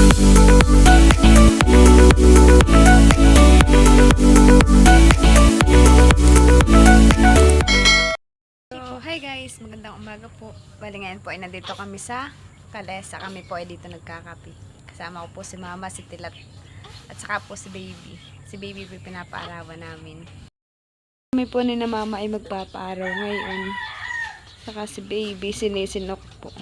So, hi guys, magandang umaga po. Bali ngayon po ay nandito kami sa Kalesa. Kami po ay dito nagkakape. Kasama ko po si Mama, si Tilat, at saka po si Baby. Si Baby po pinapaarawan namin. Kami po ni na Mama ay magpapaaraw ngayon. Saka si Baby, sinisinok po.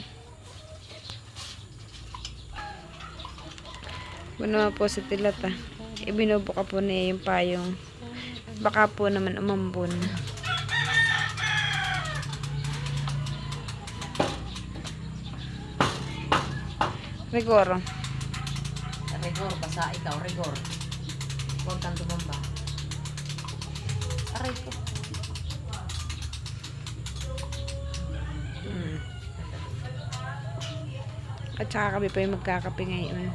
Ito naman po si Tilat ibinubuka po niya yung payong. Baka po naman umambon. Rigor. Rigor, basta ikaw, rigor. Huwag kang tumamba. Aray ko. At saka kami pa yung magkakape ngayon.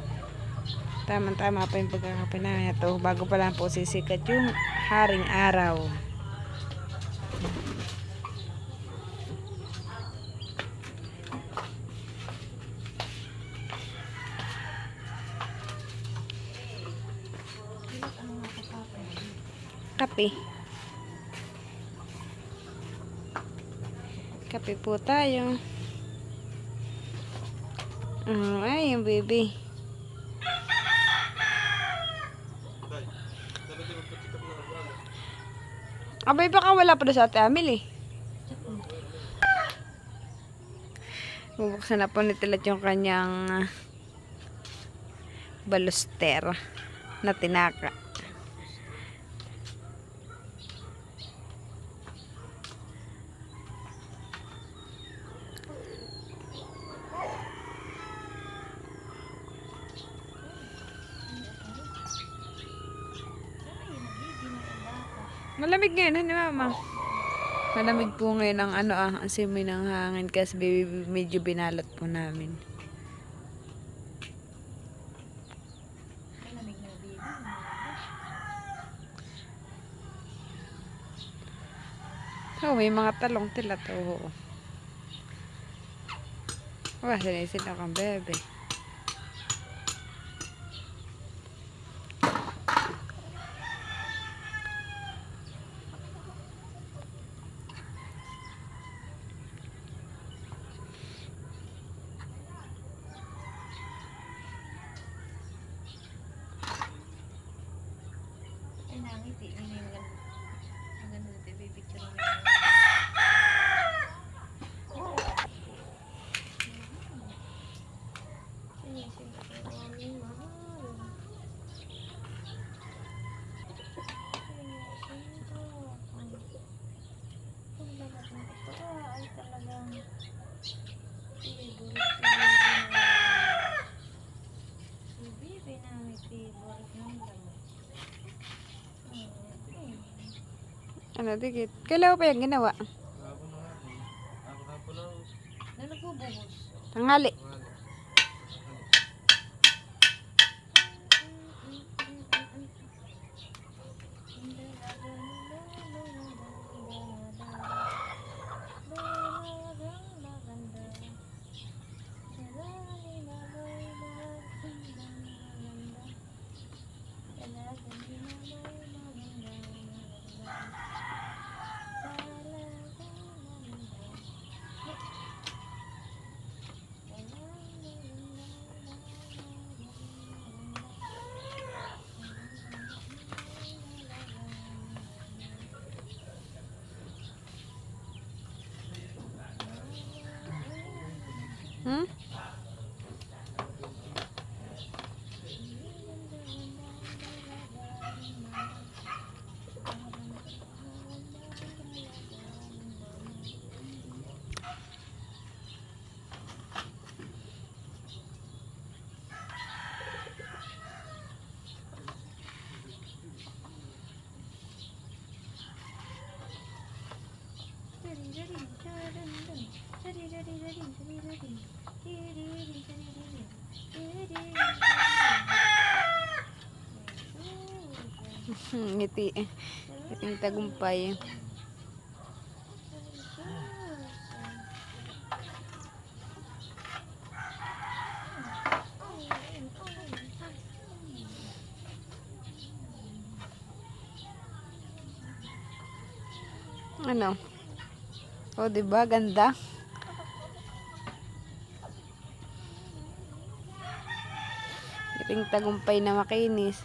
Tama-tama pa yung pagkakape na ito. Bago pa lang po sisikat yung haring araw. Kape. Kape po tayo. Ay, yung baby. Abay, baka wala pa doon sa Ate Amel Bubuksan na po ni Tilat yung kanyang baluster na tinaka. Malamig ngayon, ni Mama. Malamig po ngayon ang ang simoy ng hangin kasi baby, medyo binalot po namin. Oh, may mga talong Tilat. Oo. Wala, sinisin ako ang bebe. Ano, dikit. Kailan pa yung ginawa? Tanghali. Hmm? Ngiti. Ngiting tagumpay. Ano? O, diba? Ganda. Iting tagumpay na makinis.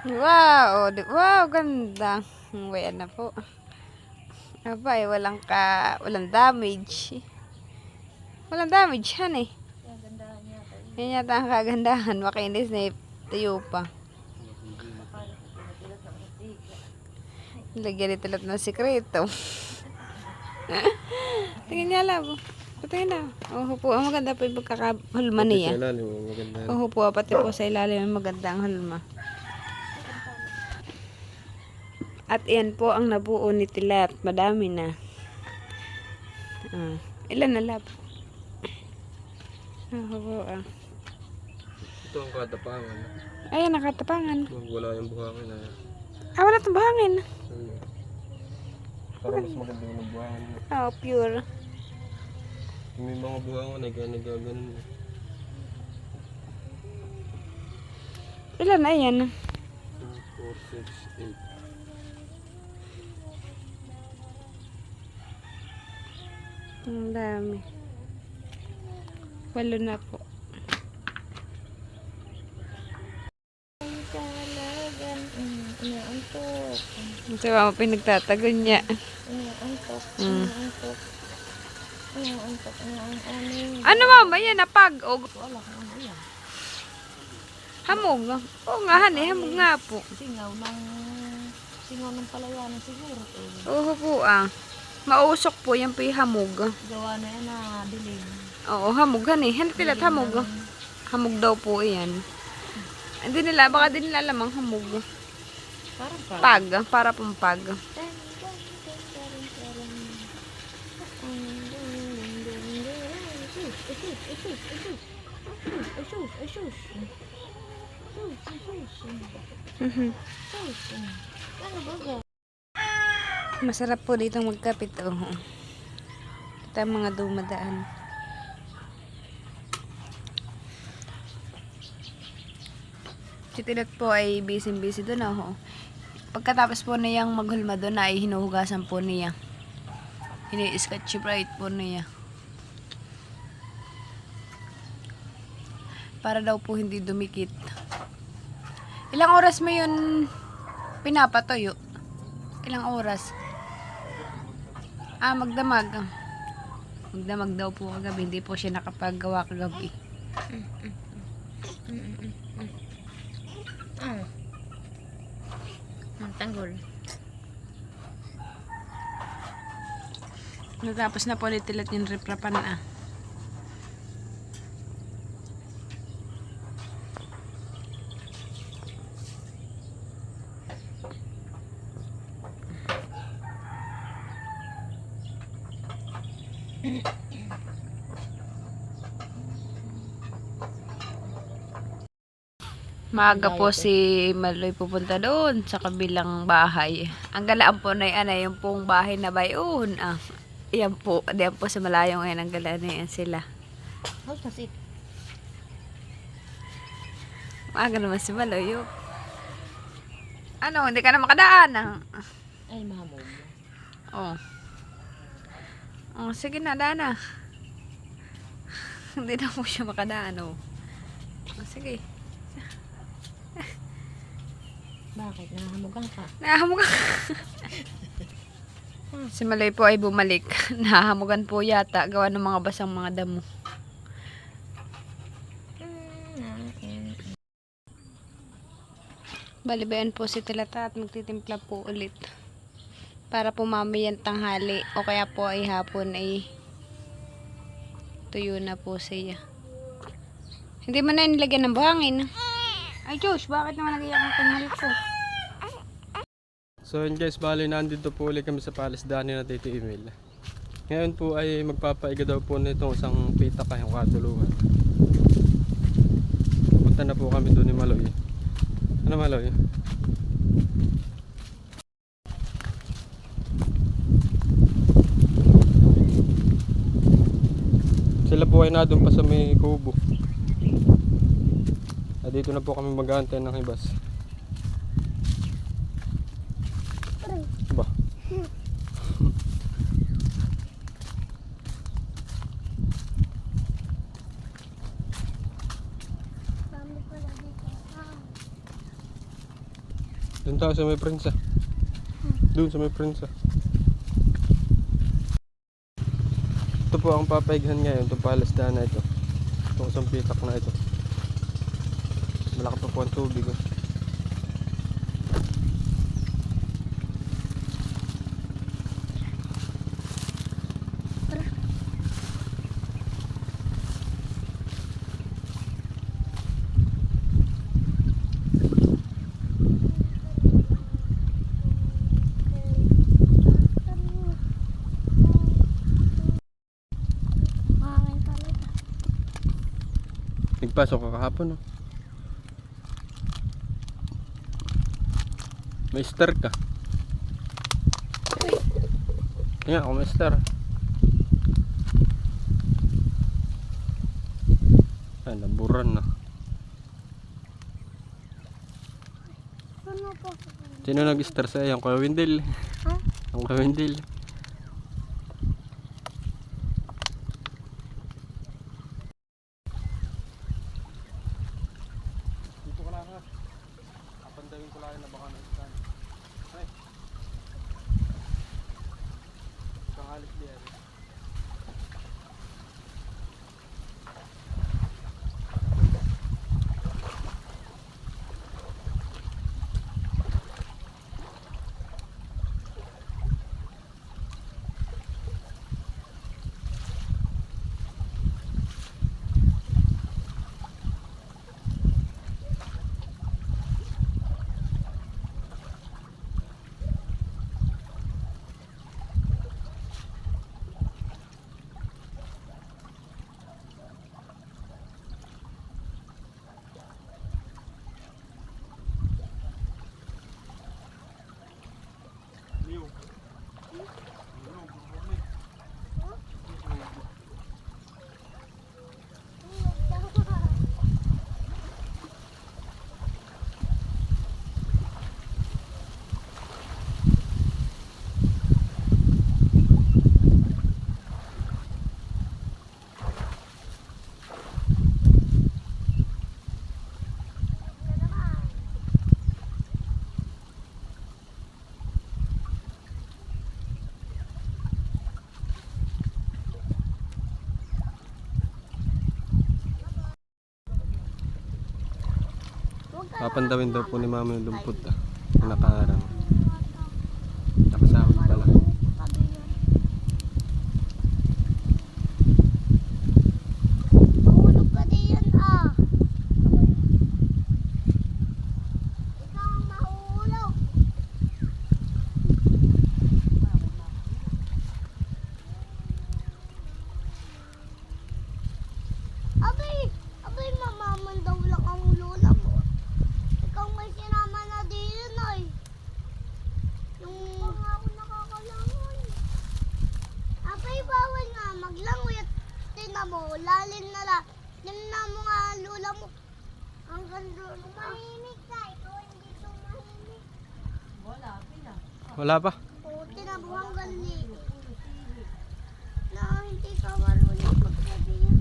Wow! Wow, ganda. Ayan na po. Abay, walang damage. Walang damage yan eh. Yan yata ang kagandahan. Makinis na tuyo pa. Lagyan ni Tilat ng sikreto. Tingin niya labo. Patingin na. Oh, po. Ang maganda po yung pagkakahulma niya. Oh, po. Pati po sa ilalim maganda ang hulma. At yan po ang nabuo ni Tilat. Madami na. Ilan na labo? Po. Ito ang katapangan. Ayan, nakatapangan. Wala yung buhangin na. Wala itong bahangin. Para mas maganda yung buhangin mo. Pure. May mga buhangin na ganun. Ilan na yan? 2, 4, 6, 8. Ang dami. 8 na po. Ito ba pinagtatago niya? Ano mama? Yan napag. Hamog. Oo nga, honey. Hamog nga po. Singaw ng palayanan siguro. Oo po Mausok po. Yan po yung hamog. Gawa na yan na dilim. Oo, hamog. Honey. Hindi Tilat hamog. Hamog daw po yan. Hindi nila. Baka din nila lamang hamog. Parang Pag. Para pong pag. Masarap po dito magkapit. Ito ang mga dumadaan. Si Tilat po ay busy doon. Pagkatapos po niyang maghulma doon ay hinuhugasan po niya. Hini-scotch bright po niya. Para daw po hindi dumikit. Ilang oras mo yun pinapatoyo? Ilang oras? Magdamag. Magdamag daw po kagabi. Hindi po siya nakapaggawa kagabi. tanggol. Natapos na po ni Tilat yung riprapan Maaga po si Maloy pupunta doon sa kabilang bahay. Ang galaan po na yan yung pong bahay na bayon. Yan po. Diyan po sa malayong ngayon. Ang galaan na yan sila. How's masik? Maaga naman si Maloy. Ano, hindi ka na makadaan. Ay, mahamog. Sige na, daan na. Hindi na po siya makadaan. Sige. Bakit? Nahahamugan ka? Nahahamugan. Si Maloy po ay bumalik. Nahahamugan po yata. Gawa ng mga basang mga damo. Balibayan po si Tilata at magtitimpla po ulit. Para po mamayang tanghali o kaya po ay hapon ay tuyo na po siya. Hindi mo na nilagyan ng buhangin. Ay, Josh, bakit naman nag-iyak ang kanil ko? So yun guys, bali nandito po ulit kami sa Palace Dani na Tito Emil. Ngayon po ay magpapaiga daw po nitong isang pita kayong katuluhan. Punta na po kami doon ni Maloy. Ano Maloy? Sila po ay na doon pa sa may kubo. At dito na po kami mag-aantay ng ibas. Ba? Doon tayo sa may prinsa. Doon sa may prinsa. Ito po ang papaighan ngayon, itong palasda na ito. Itong isang pitak na ito. Malaki pa po ang tubig. Oh. Nagpasok ka kahapon, no? May star ka. Tingnan ako may star. Ay, naburan na. Sino nag-star sa iyo? Ang Kuya Wendell. Ang Kuya Wendell. Dito ka lang ha. Kapandawin ko lang na baka na-star. Ay. Isang halit diyan. Papandawin daw po ni Mama yung lumpot na nakaharang. Nakasahod pala. Mahulog ka diyan ah. Ikaw ang mahulog. Abay, mamaman daw lang ang lola mo. Ikaw may sinama na diyan ay. Yung mga ako nakakalangoy. Abay, bawal nga maglangoy at tinan mo, lalim na la. Tinan mo nga ang lola mo. Ang ganda. Mahimik ka, ikaw hindi tumahimik. Wala pa. O, tinan mo ang gali. Na hindi ka marunong magsabihan.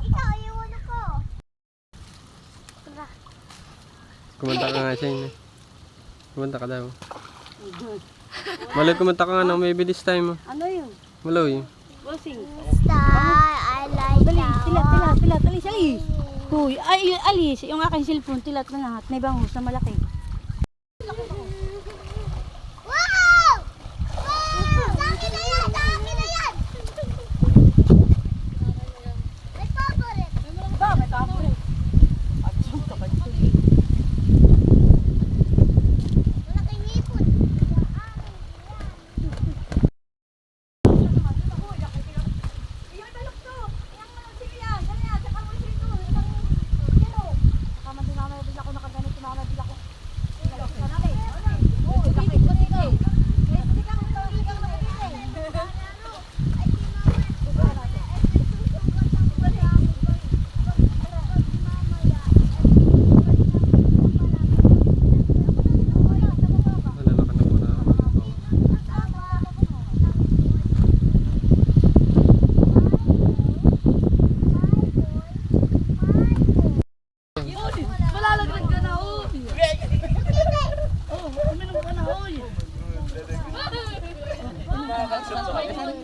Ikaw, iwan ako. Tara. Kumanta ka nga sa inyo. Kumanta ka daw. Maloy, kumanta ka nga ng maybe this time. Ano yun? Maloy. Bossing. Star, I like Dali, that. tilat, alis, alis. Huy, ay, alis. Yung aking cellphone, tilat na lahat. May bangus na malaki. Wow! Wow! Sa akin na yan! Sa akin na yan! May favorite. Ba, may kapo rin. At yung kapatid.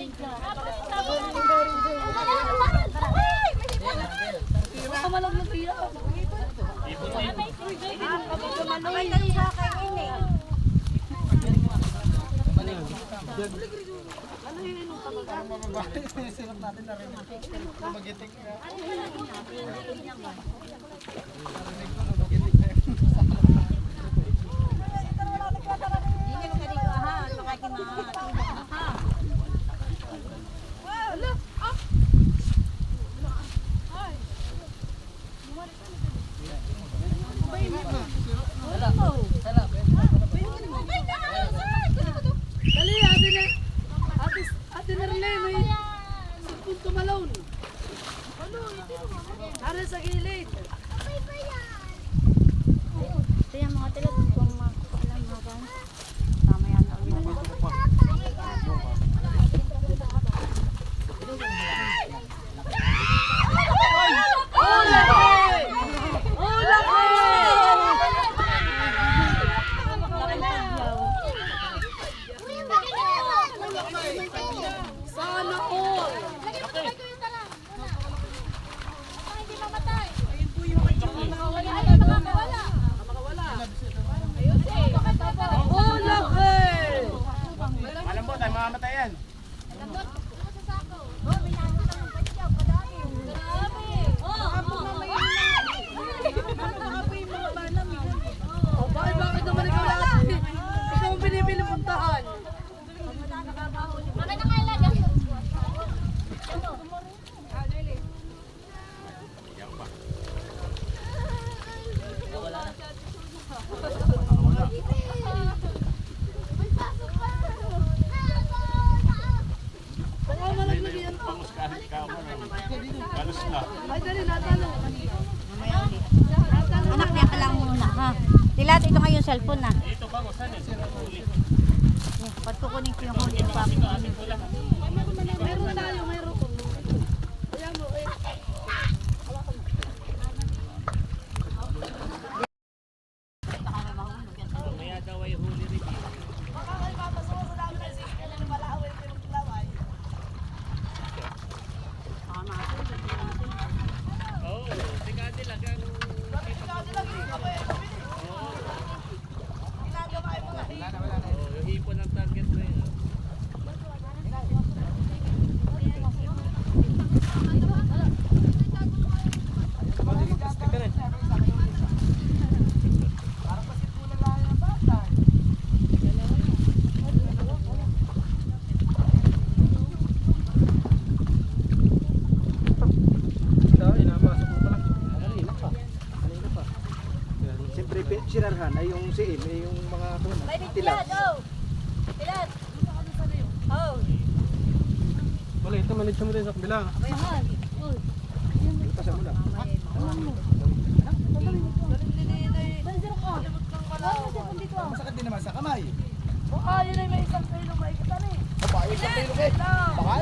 Dali, ate na rin may sipon tumalon. Ara sa gilid. Ito yung mga tilat kung makakalam mga kan. Tama yan na ulit. Sana all. Oh, laki! Alam mo, tayo mamamatay yan. Oh, bakit naman ikaw lahat? Ikaw ang binibili puntahan. Baka malaglag yan. Ay, dali, natalo. Anak niya ka lang muna ha. Tilat, ito nga yung cellphone na. Ito ba, saan eh? Ba't kukunin ko yung huli ng papi? Meron tayo, meron ko. Kaya mo, eh. Siyempre, sinarhan ay yung siim, ay yung mga tilat. Wala, ito manitsa mo din sa kabila. Pasa mo lang. Masakit din naman sa kamay. Oh, yun ay may isang kilo maikitan eh. Aba, isang kilo eh. Baka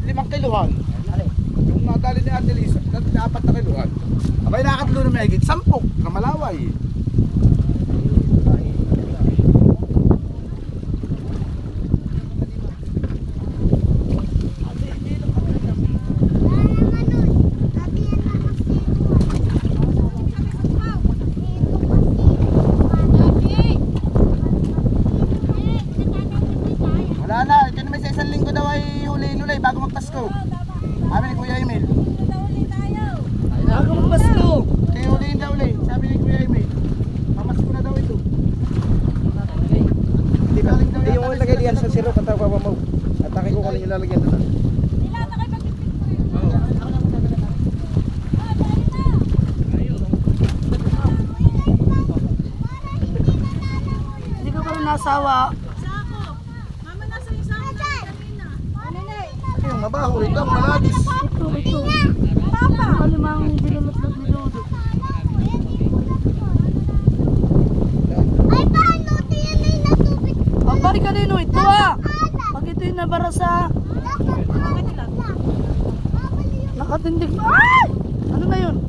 5 kiluhan. Yung madali ni Ate Lisa, 4 na kiluhan. Abay, nakakatlo na may higit 10 na malaway. Wala na, ito naman sa isang linggo daw ay huli-huli bago magpasko. Sabi ni Kuya Emil. Bago magpasko. Kaya huliin daw ulit, sabi ni Kuya Emil. Pamasko na daw ito. Hindi ba? Hindi yung lagay diyan sa siro kanta pa mo. Atake ko kung yung lalagyan doon. Hindi ka pa rin nasawa. Ito yung mabaho rito, ang malagis. Ito. Malimang binulot-lot ni Dodo. Ay, paano? Tiyan na yung natubig. Ang bari kanino ito ah. Pag ito yung nabara sa nakatindig. Ay! Ano na yun?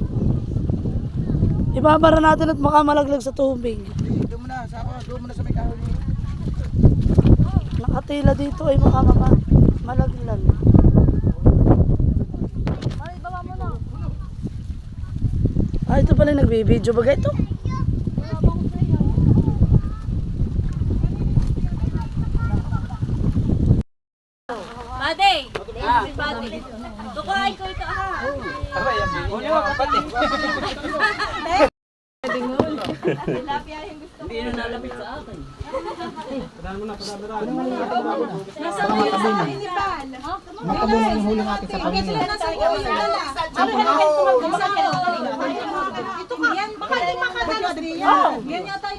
Ibabara natin at makamalaglag sa tubig. Doon mo na, doon mo na sa may kahoy. Nakatila dito ay makababa. Malaglag. Ah, ito pala nagbibideo ba ito?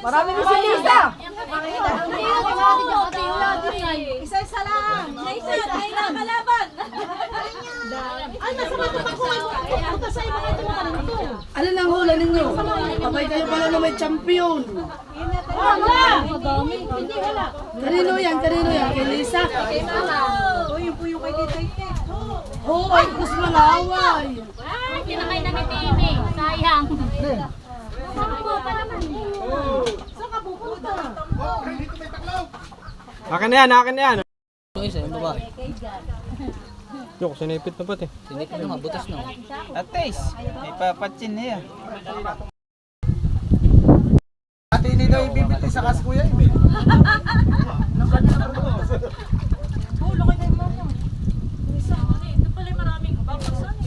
Marami na si Lisa. Isa-isa lang. Isa-isa lang. Kalaban. Ay, nasa mata ko. Pupunta sa mga ito mga nito. Ano lang hula ninyo? Abay kayo pala na may champion. Kanino yan? Kanino yan? Kay Lisa? Hoy, gusto malaway. Kinakay na ni Timmy. Sayang. Akin na yan, akin na yan. Yok, sinipit na pati. Atis, may papatsin niya. Ate ini daw ibibili sa kas kuya Emil.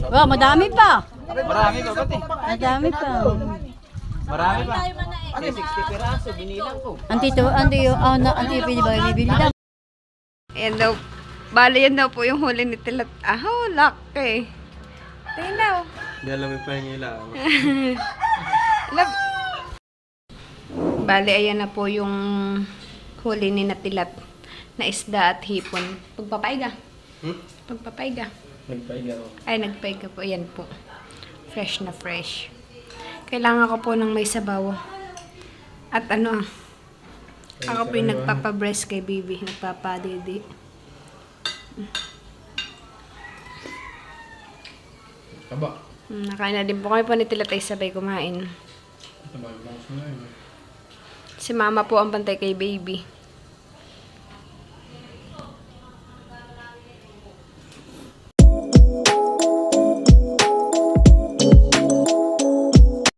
Wow, madami pa. Marami pa pati. Madami pa. Marami pa. Ano 60 piraso binilang ko. Antito, pwede ba bibili lang? Ayan daw. Bali yan daw po yung huli ni Tilat. Oh, laki. Tingnan daw. Hindi alam yung pahingila. Lab. Bali, ayan na po yung huli ni Natilat na isda at hipon. Pagpapaiga. Pagpapaiga. Nagpaiga ako. Ay, nagpaiga po. Ayan po. Fresh na fresh. Kailangan ko po ng may sabaw. At ano, ako po yung nagpapabreast kay baby. Nagpapadidi. Kaba. Nakain na din po kami po ni Tilat ay sabay kumain. Si mama po ang bantay kay baby.